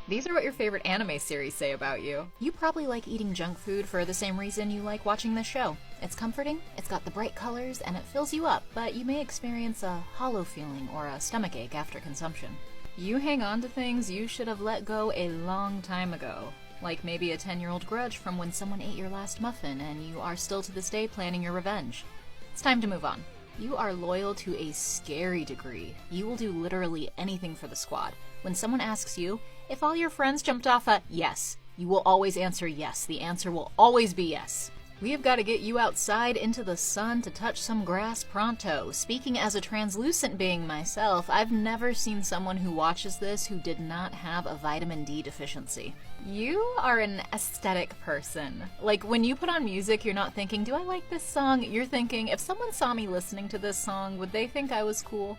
These are what your favorite anime series say about you. You probably like eating junk food for the same reason you like watching this show. It's comforting, it's got the bright colors, and it fills you up, but you may experience a hollow feeling or a stomachache after consumption. You hang on to things you should have let go a long time ago. Like maybe a 10-year-old grudge from when someone ate your last muffin and you are still to this day planning your revenge. It's time to move on. You are loyal to a scary degree. You will do literally anything for the squad. When someone asks you, if all your friends jumped off a yes, you will always answer yes. The answer will always be yes. We have got to get you outside into the sun to touch some grass pronto. Speaking as a translucent being myself, I've never seen someone who watches this who did not have a vitamin D deficiency. You are an aesthetic person. Like, when you put on music, you're not thinking, do I like this song? You're thinking, if someone saw me listening to this song, would they think I was cool?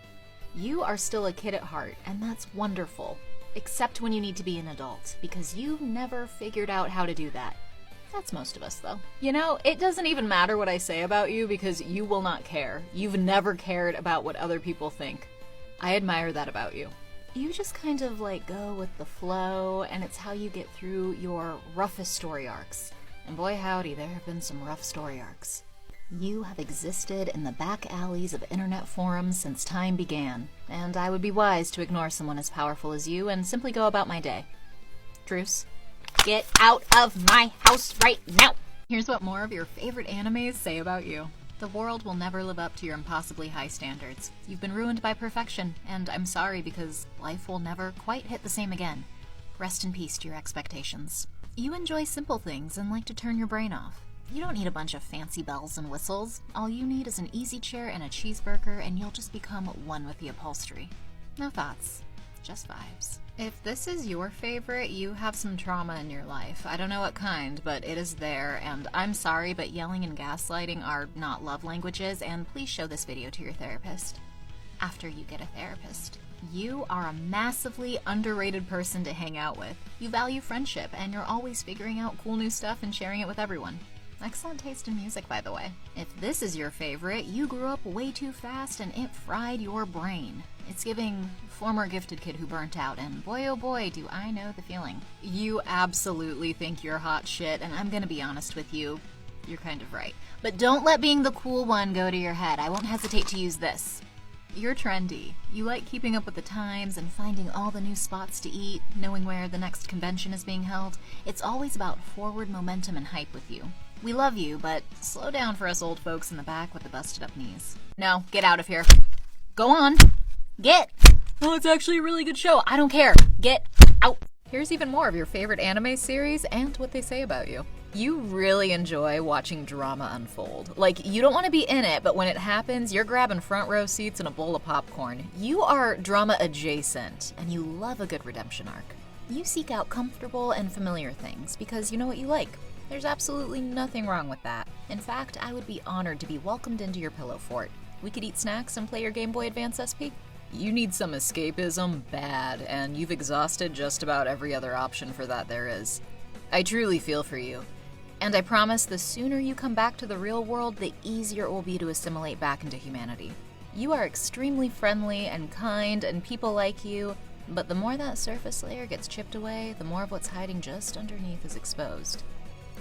You are still a kid at heart, and that's wonderful. Except when you need to be an adult, because you've never figured out how to do that. That's most of us, though. You know, it doesn't even matter what I say about you because you will not care. You've never cared about what other people think. I admire that about you. You just kind of like go with the flow, and it's how you get through your roughest story arcs. And boy howdy, there have been some rough story arcs. You have existed in the back alleys of internet forums since time began, and I would be wise to ignore someone as powerful as you and simply go about my day. Truce. Get out of my house right now! Here's what more of your favorite animes say about you. The world will never live up to your impossibly high standards. You've been ruined by perfection, and I'm sorry because life will never quite hit the same again. Rest in peace to your expectations. You enjoy simple things and like to turn your brain off. You don't need a bunch of fancy bells and whistles. All you need is an easy chair and a cheeseburger, and you'll just become one with the upholstery. No thoughts, just vibes. If this is your favorite, you have some trauma in your life. I don't know what kind, but it is there, and I'm sorry, but yelling and gaslighting are not love languages, and please show this video to your therapist. After you get a therapist. You are a massively underrated person to hang out with. You value friendship, and you're always figuring out cool new stuff and sharing it with everyone. Excellent taste in music, by the way. If this is your favorite, you grew up way too fast and it fried your brain. It's giving former gifted kid who burnt out, and boy oh boy do I know the feeling. You absolutely think you're hot shit, and I'm gonna be honest with you, you're kind of right. But don't let being the cool one go to your head. I won't hesitate to use this. You're trendy. You like keeping up with the times and finding all the new spots to eat, knowing where the next convention is being held. It's always about forward momentum and hype with you. We love you, but slow down for us old folks in the back with the busted up knees. No, get out of here. Go on. Get. Oh, it's actually a really good show. I don't care. Get out. Here's even more of your favorite anime series and what they say about you. You really enjoy watching drama unfold. Like, you don't want to be in it, but when it happens, you're grabbing front row seats and a bowl of popcorn. You are drama adjacent, and you love a good redemption arc. You seek out comfortable and familiar things because you know what you like. There's absolutely nothing wrong with that. In fact, I would be honored to be welcomed into your pillow fort. We could eat snacks and play your Game Boy Advance SP. You need some escapism bad, and you've exhausted just about every other option for that there is. I truly feel for you. And I promise the sooner you come back to the real world, the easier it will be to assimilate back into humanity. You are extremely friendly and kind, and people like you, but the more that surface layer gets chipped away, the more of what's hiding just underneath is exposed.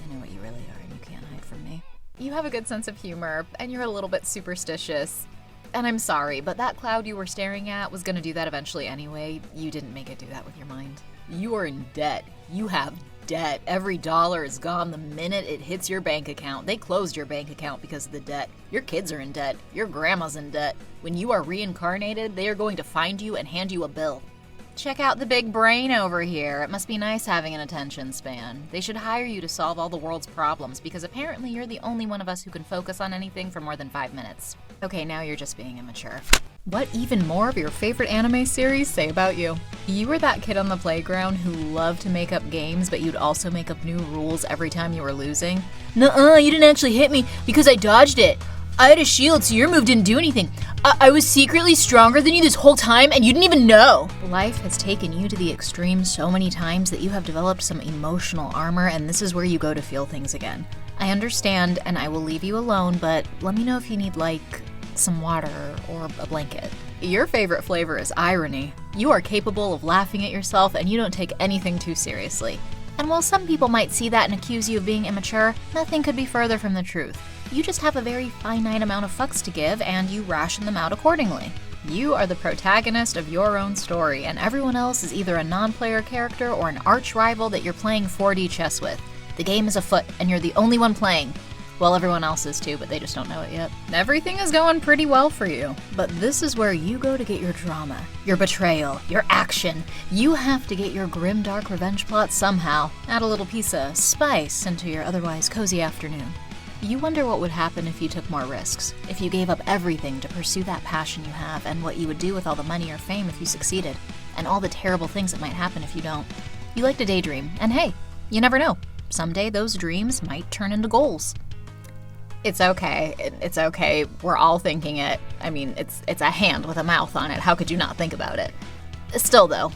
I know what you really are, and you can't hide from me. You have a good sense of humor, and you're a little bit superstitious. And I'm sorry, but that cloud you were staring at was gonna do that eventually anyway. You didn't make it do that with your mind. You are in debt. You have debt. Every dollar is gone the minute it hits your bank account. They closed your bank account because of the debt. Your kids are in debt. Your grandma's in debt. When you are reincarnated, they are going to find you and hand you a bill. Check out the big brain over here. It must be nice having an attention span. They should hire you to solve all the world's problems because apparently you're the only one of us who can focus on anything for more than 5 minutes. Okay, now you're just being immature. What even more of your favorite anime series say about you? You were that kid on the playground who loved to make up games, but you'd also make up new rules every time you were losing. Nuh-uh, you didn't actually hit me because I dodged it. I had a shield, so your move didn't do anything. I was secretly stronger than you this whole time, and you didn't even know. Life has taken you to the extreme so many times that you have developed some emotional armor, and this is where you go to feel things again. I understand, and I will leave you alone, but let me know if you need, like, some water or a blanket. Your favorite flavor is irony. You are capable of laughing at yourself and you don't take anything too seriously. And while some people might see that and accuse you of being immature, nothing could be further from the truth. You just have a very finite amount of fucks to give and you ration them out accordingly. You are the protagonist of your own story, and everyone else is either a non-player character or an arch rival that you're playing 4D chess with. The game is afoot, and you're the only one playing. Well, everyone else is too, but they just don't know it yet. Everything is going pretty well for you. But this is where you go to get your drama, your betrayal, your action. You have to get your grim, dark revenge plot somehow. Add a little piece of spice into your otherwise cozy afternoon. You wonder what would happen if you took more risks, if you gave up everything to pursue that passion you have, and what you would do with all the money or fame if you succeeded, and all the terrible things that might happen if you don't. You like to daydream, and hey, you never know. Someday those dreams might turn into goals. It's okay. It's okay. We're all thinking it. I mean, it's a hand with a mouth on it. How could you not think about it? Still, though,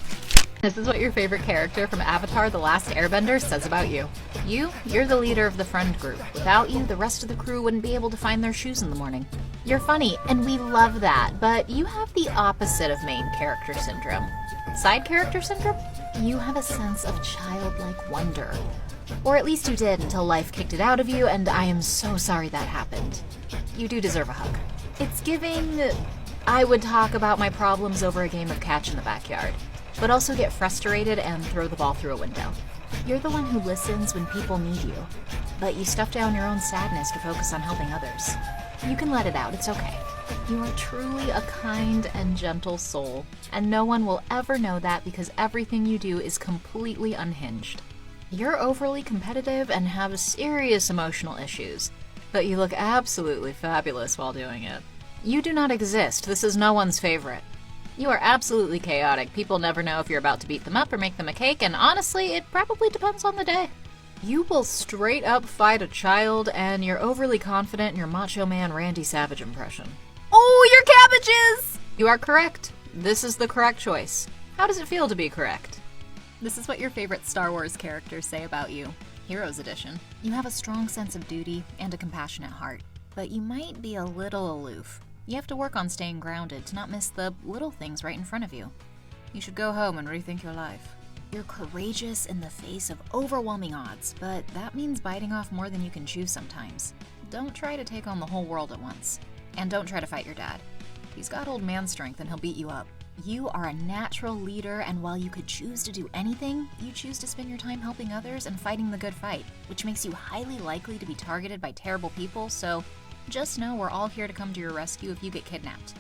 this is what your favorite character from Avatar: The Last Airbender says about you. You're the leader of the friend group. Without you, the rest of the crew wouldn't be able to find their shoes in the morning. You're funny, and we love that, but you have the opposite of main character syndrome. Side character syndrome? You have a sense of childlike wonder. Or at least you did until life kicked it out of you, and I am so sorry that happened. You do deserve a hug. It's giving... I would talk about my problems over a game of catch in the backyard, but also get frustrated and throw the ball through a window. You're the one who listens when people need you, but you stuff down your own sadness to focus on helping others. You can let it out, it's okay. You are truly a kind and gentle soul, and no one will ever know that because everything you do is completely unhinged. You're overly competitive and have serious emotional issues, but you look absolutely fabulous while doing it. You do not exist. This is no one's favorite. You are absolutely chaotic. People never know if you're about to beat them up or make them a cake, and honestly, it probably depends on the day. You will straight up fight a child, and you're overly confident in your Macho Man Randy Savage impression. Oh, your cabbages! You are correct. This is the correct choice. How does it feel to be correct? This is what your favorite Star Wars characters say about you. Heroes Edition. You have a strong sense of duty and a compassionate heart, but you might be a little aloof. You have to work on staying grounded to not miss the little things right in front of you. You should go home and rethink your life. You're courageous in the face of overwhelming odds, but that means biting off more than you can chew sometimes. Don't try to take on the whole world at once. And don't try to fight your dad. He's got old man strength and he'll beat you up. You are a natural leader, and while you could choose to do anything, you choose to spend your time helping others and fighting the good fight, which makes you highly likely to be targeted by terrible people, so just know we're all here to come to your rescue if you get kidnapped.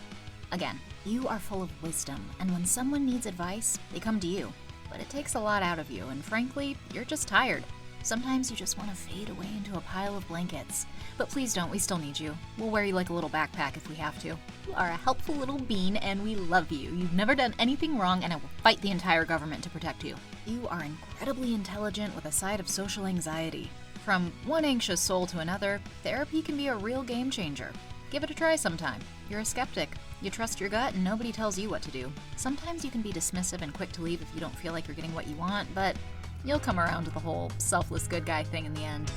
Again, you are full of wisdom, and when someone needs advice, they come to you. But it takes a lot out of you, and frankly, you're just tired. Sometimes you just want to fade away into a pile of blankets. But please don't, we still need you. We'll wear you like a little backpack if we have to. You are a helpful little bean, and we love you. You've never done anything wrong, and I will fight the entire government to protect you. You are incredibly intelligent with a side of social anxiety. From one anxious soul to another, therapy can be a real game changer. Give it a try sometime. You're a skeptic. You trust your gut, and nobody tells you what to do. Sometimes you can be dismissive and quick to leave if you don't feel like you're getting what you want, but you'll come around to the whole selfless good guy thing in the end.